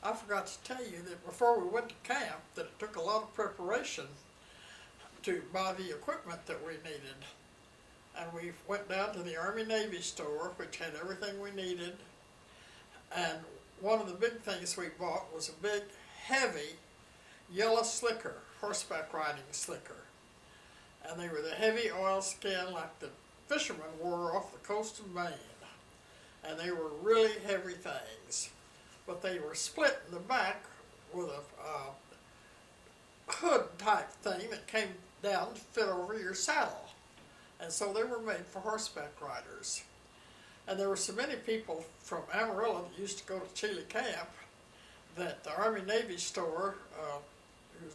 I forgot to tell you that before we went to camp, that it took a lot of preparation to buy the equipment that we needed. And we went down to the Army-Navy store, which had everything we needed. And one of the big things we bought was a big, heavy, yellow slicker, horseback riding slicker. And they were the heavy oilskin like the fishermen wore off the coast of Maine. And they were really heavy things. But they were split in the back with a hood type thing that came down to fit over your saddle. And so they were made for horseback riders. And there were so many people from Amarillo that used to go to Chile camp that the Army-Navy store, who's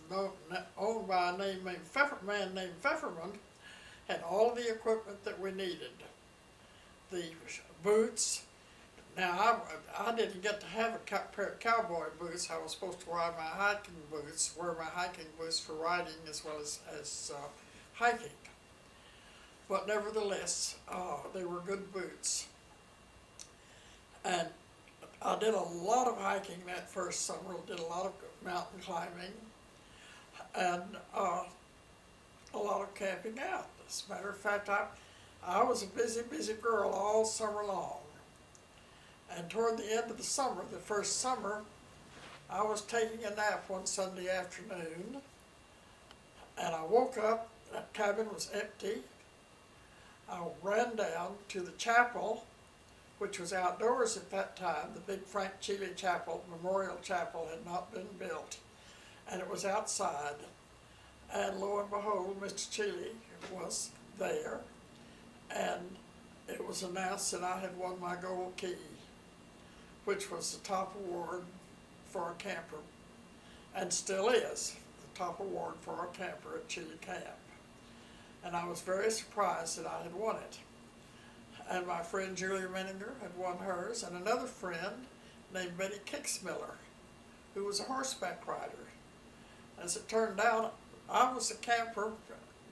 owned by a man named Pfefferman, had all of the equipment that we needed. The boots. Now, I didn't get to have a pair of cowboy boots. I was supposed to wear my hiking boots for riding as well as hiking. But nevertheless, they were good boots. And I did a lot of hiking that first summer, did a lot of mountain climbing, and a lot of camping out. As a matter of fact, I was a busy girl all summer long. And toward the end of the summer, the first summer, I was taking a nap one Sunday afternoon, and I woke up, that cabin was empty. I ran down to the chapel, which was outdoors at that time. The big Frank Chile Chapel, Memorial Chapel, had not been built, and it was outside. And lo and behold, Mr. Chile was there, and it was announced that I had won my gold key, which was the top award for a camper, and still is the top award for a camper at Chile Camp. And I was very surprised that I had won it. And my friend Julia Menninger had won hers, and another friend named Betty Kicksmiller, who was a horseback rider. As it turned out, I was the camper,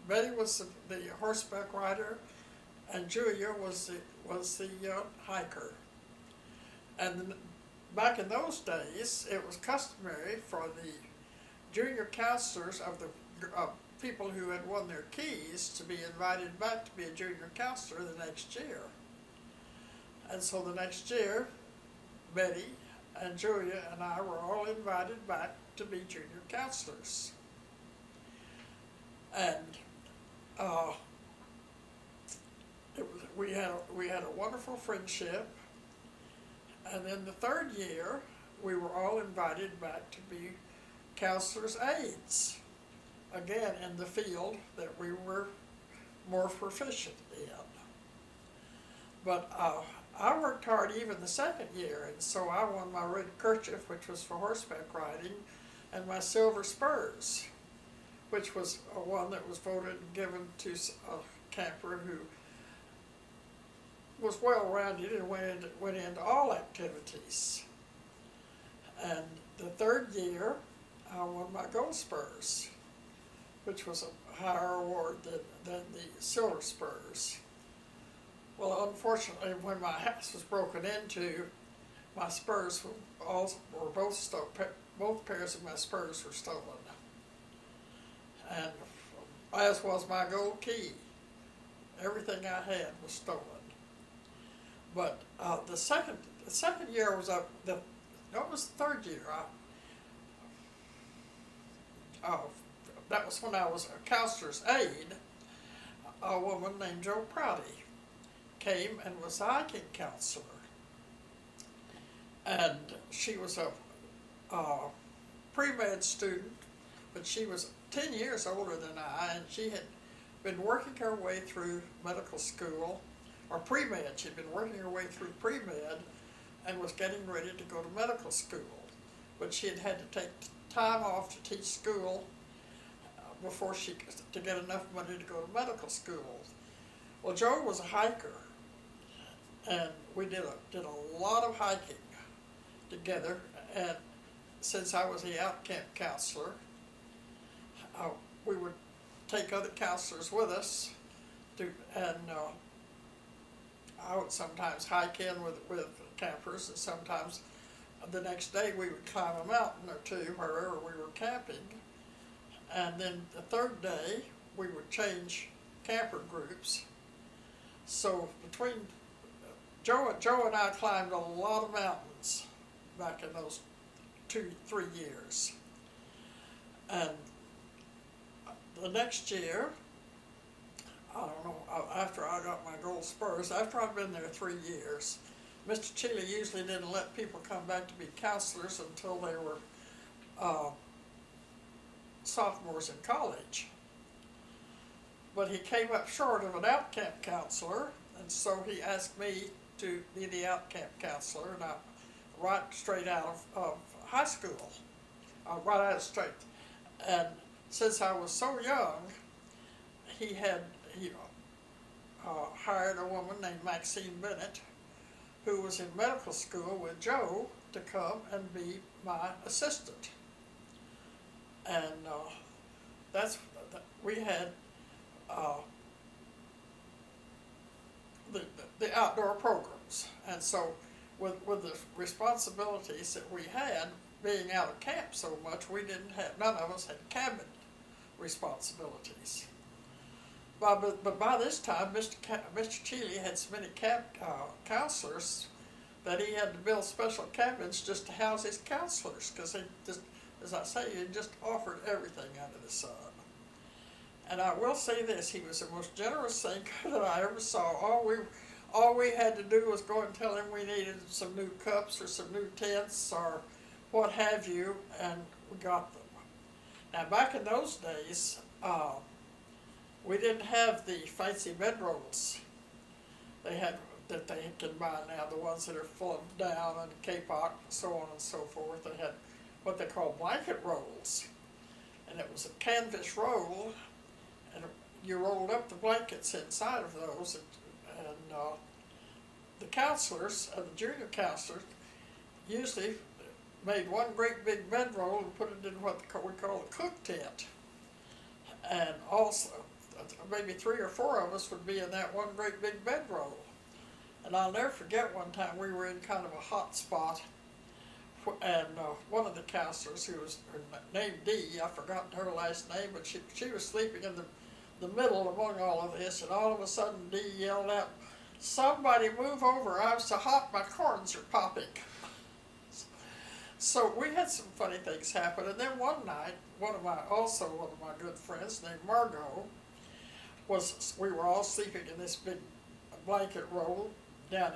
Betty was the horseback rider, and Julia was the hiker. And back in those days, it was customary for the junior counselors of the people who had won their keys to be invited back to be a junior counselor the next year. And so the next year, Betty and Julia and I were all invited back to be junior counselors. And we had a wonderful friendship. And then the third year, we were all invited back to be counselors' aides, again in the field that we were more proficient in. But I worked hard even the second year, and so I won my red kerchief, which was for horseback riding, and my silver spurs, which was one that was voted and given to a camper who was well-rounded and went into all activities. And the third year, I won my gold spurs, which was a higher award than the silver spurs. Well, unfortunately, when my house was broken into, my spurs were both stolen. Both pairs of my spurs were stolen, and as was my gold key. Everything I had was stolen. But the second year was it was the third year. That was when I was a counselor's aide. A woman named Jo Prouty came and was a hiking counselor. And she was a pre-med student, but she was 10 years older than I, and she had been working her way through medical school, or pre-med. She'd been working her way through pre-med and was getting ready to go to medical school. But she had had to take time off to teach school before to get enough money to go to medical school. Well, Jo was a hiker, and we did a lot of hiking together. And since I was the out camp counselor, we would take other counselors with us, and I would sometimes hike in with campers, and sometimes the next day we would climb a mountain or two wherever we were camping. And then the third day we would change camper groups. So between Joe and I climbed a lot of mountains back in those 2-3 years. And the next year, I don't know, after I got my gold spurs, after I'd been there 3 years, Mr. Chile usually didn't let people come back to be counselors until they were sophomores in college. But he came up short of an out-camp counselor, and so he asked me to be the out-camp counselor, and I right straight out of high school, right out of straight. And since I was so young, he hired a woman named Maxine Bennett, who was in medical school with Joe, to come and be my assistant. And we had the outdoor programs. And so with the responsibilities that we had, being out of camp so much, none of us had cabin responsibilities. But by this time, Mr. Chile had so many counselors that he had to build special cabins just to house his counselors, because he just, as I say, he just offered everything under the sun. And I will say this, he was the most generous thinker that I ever saw. All we had to do was go and tell him we needed some new cups or some new tents or what have you, and we got them. Now back in those days, we didn't have the fancy bedrolls that they can buy now, the ones that are full of down and kapok and so on and so forth. They had what they call blanket rolls, and it was a canvas roll, and you rolled up the blankets inside of those, and the counselors, the junior counselors, usually made one great big bedroll and put it in what we call a cook tent. And also, maybe 3 or 4 of us would be in that one great big bedroll. And I'll never forget one time we were in kind of a hot spot, and one of the counselors, who was named Dee, I've forgotten her last name, but she was sleeping in the middle among all of this, and all of a sudden Dee yelled out, "Somebody move over, I'm so hot my corns are popping." So we had some funny things happen, and then one night, one of my good friends named Margot, we were all sleeping in this big blanket roll down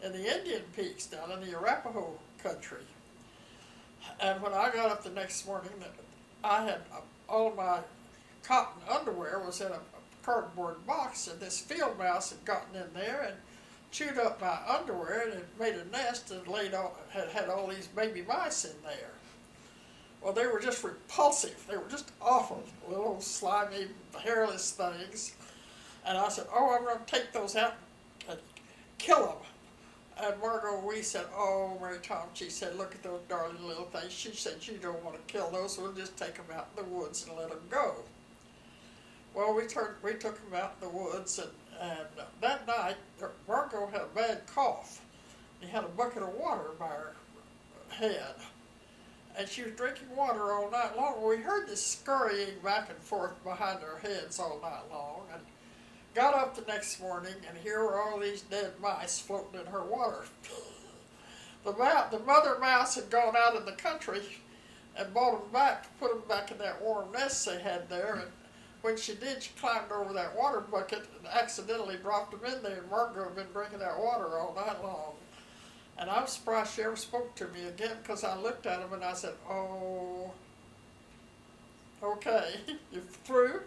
in the Indian Peaks, down in the Arapaho country. And when I got up the next morning, I had all my cotton underwear was in a cardboard box, and this field mouse had gotten in there and chewed up my underwear, and it made a nest and had all these baby mice in there. Well, they were just repulsive. They were just awful, little slimy, hairless things. And I said, "Oh, I'm going to take those out and kill them." And Margot, we said, "Oh, Mary Tom," she said, "look at those darling little things." She said, "You don't want to kill those, we'll just take them out in the woods and let them go." Well, we took them out in the woods, and that night, Margot had a bad cough. He had a bucket of water by her head, and she was drinking water all night long. We heard this scurrying back and forth behind our heads all night long, and got up the next morning, and here were all these dead mice floating in her water. The mother mouse had gone out in the country and brought them back to put them back in that warm nest they had there, and when she did, she climbed over that water bucket and accidentally dropped them in there, and Margot had been drinking that water all night long. And I'm surprised she ever spoke to me again, because I looked at him and I said, "Oh, okay, you through?"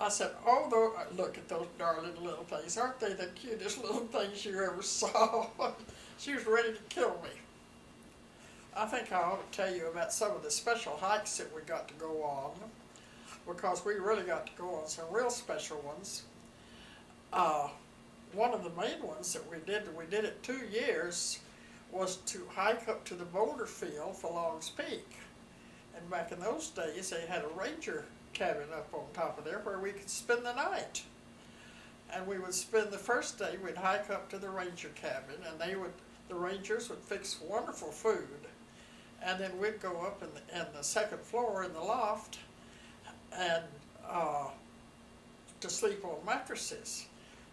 I said, "Oh, look at those darling little things. Aren't they the cutest little things you ever saw?" She was ready to kill me. I think I ought to tell you about some of the special hikes that we got to go on, because we really got to go on some real special ones. One of the main ones that we did it 2 years, was to hike up to the boulder field for Long's Peak. And back in those days, they had a ranger cabin up on top of there where we could spend the night. And we would spend the first day, we'd hike up to the ranger cabin, and the rangers would fix wonderful food. And then we'd go up in the second floor in the loft and to sleep on mattresses.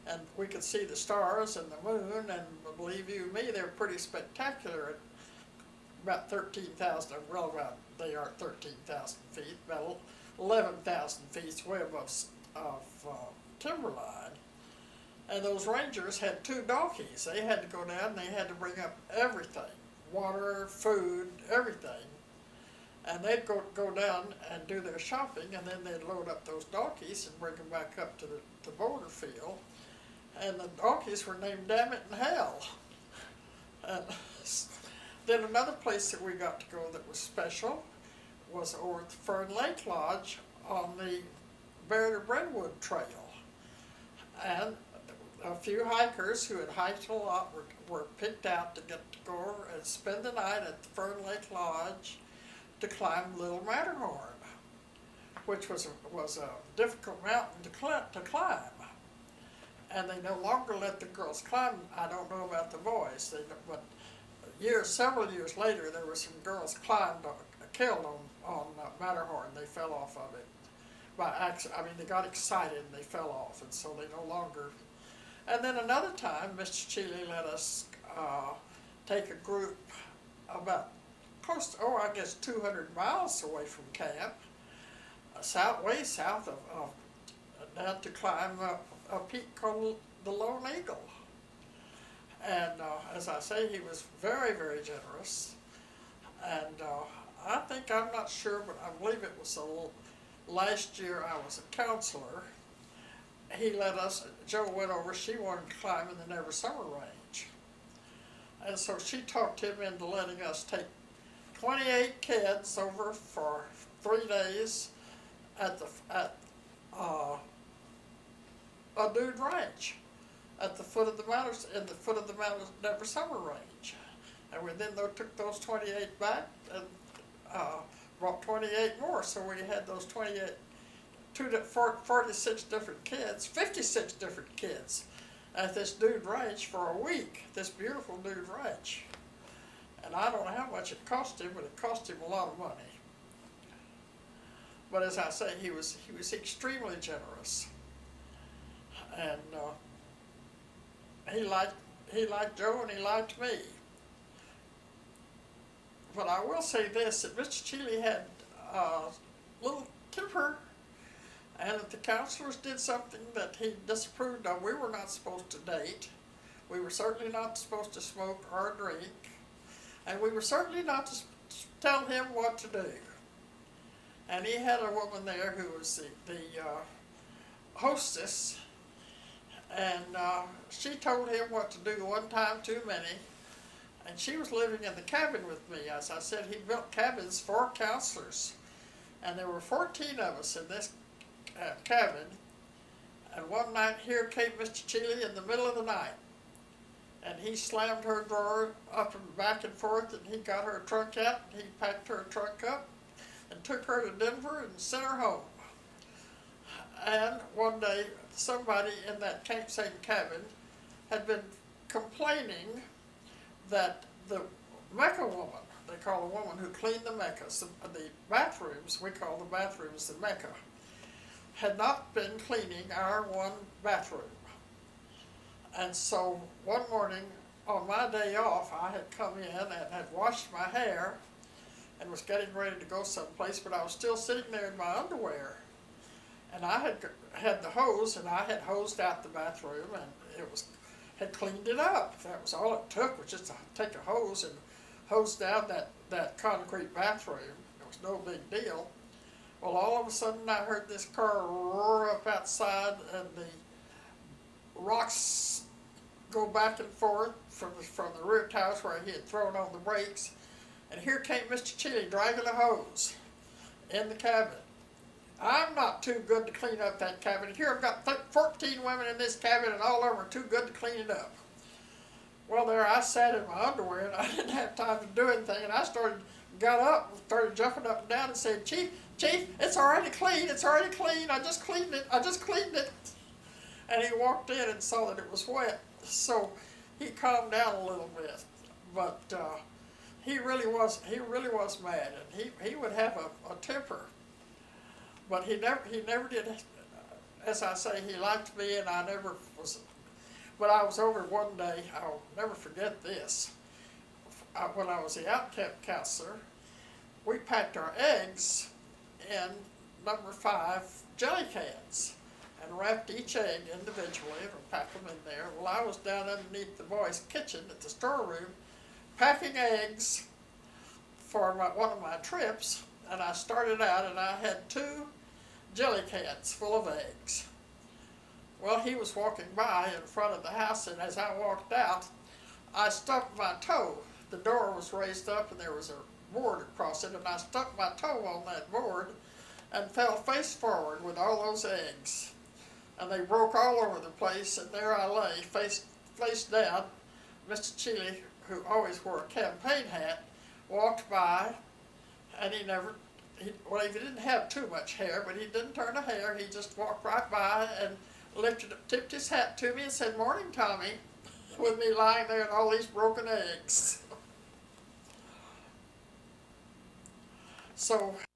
And we could see the stars and the moon, and believe you me, they're pretty spectacular at about 13,000, well, they are 13,000 feet, about 11,000 feet way above timberline. And those rangers had 2 donkeys. They had to go down and they had to bring up everything, water, food, everything. And they'd go down and do their shopping, and then they'd load up those donkeys and bring them back up to the border field. And the donkeys were named Damn It in Hell. And then another place that we got to go that was special was over at the Fern Lake Lodge on the Bear to Brentwood Trail. And a few hikers who had hiked a lot were picked out to get to go and spend the night at the Fern Lake Lodge to climb Little Matterhorn, which was a difficult mountain to climb. And they no longer let the girls climb. I don't know about the boys, but several years later, there were some girls killed on Matterhorn. They fell off of it by accident. I mean, they got excited and they fell off, and so they no longer. And then another time, Mr. Chile let us take a group about close to, I guess 200 miles away from camp, way south of down to climb a peak called the Lone Eagle. And as I say, he was very, very generous. And I'm not sure, but I believe it was last year I was a counselor. He let us, Joe went over, she wanted to climb in the Never Summer Range. And so she talked him into letting us take 28 kids over for 3 days at a dude ranch at the foot of the mountains, in the foot of the mountains Never Summer Range. And we then took those 28 back and brought 28 more. So we had those 46 different kids, 56 different kids at this dude ranch for a week, this beautiful dude ranch. And I don't know how much it cost him, but it cost him a lot of money. But as I say, he was extremely generous. And he liked Joe and he liked me. But I will say this, that Mr. Chile had a little temper, and if the counselors did something that he disapproved of, we were not supposed to date. We were certainly not supposed to smoke or drink. And we were certainly not to tell him what to do. And he had a woman there who was the hostess, and she told him what to do one time too many. And she was living in the cabin with me. As I said, he built cabins for counselors. And there were 14 of us in this cabin. And one night here came Mr. Chile in the middle of the night. And he slammed her drawer up and back and forth, and he got her trunk out, and he packed her trunk up and took her to Denver and sent her home. And one day, somebody in that same cabin had been complaining that the Mecca woman, they call the woman who cleaned the Meccas, the bathrooms, we call the bathrooms the Mecca, had not been cleaning our one bathroom. And so one morning on my day off, I had come in and had washed my hair and was getting ready to go someplace, but I was still sitting there in my underwear. And I had the hose, and I had hosed out the bathroom, and had cleaned it up. That was all it took, was just to take a hose and hose down that concrete bathroom. It was no big deal. Well, all of a sudden I heard this car roar up outside, and the rocks go back and forth from the rear tires where he had thrown on the brakes. And here came Mr. Chile dragging a hose in the cabin. I'm not too good to clean up that cabin. Here I've got 14 women in this cabin, and all of them are too good to clean it up. Well, there I sat in my underwear, and I didn't have time to do anything, and I got up and started jumping up and down and saying, Chief, it's already clean, I just cleaned it. and he walked in and saw that it was wet, so he calmed down a little bit. But he really was mad, and he would have a temper. But he never did. As I say, he liked me, and I never was. But I was over one day. I'll never forget this. When I was the out-camp counselor, we packed our eggs in number 5 jelly cans and wrapped each egg individually and packed them in there. Well, I was down underneath the boys' kitchen at the storeroom packing eggs for one of my trips, and I started out and I had 2 jelly cans full of eggs. Well, he was walking by in front of the house, and as I walked out, I stubbed my toe. The door was raised up and there was a board across it, and I stuck my toe on that board and fell face forward with all those eggs. And they broke all over the place, and there I lay, face down. Mr. Cheeley, who always wore a campaign hat, walked by, and he didn't have too much hair, but he didn't turn a hair. He just walked right by and tipped his hat to me and said, "Morning, Tommy," with me lying there and all these broken eggs. So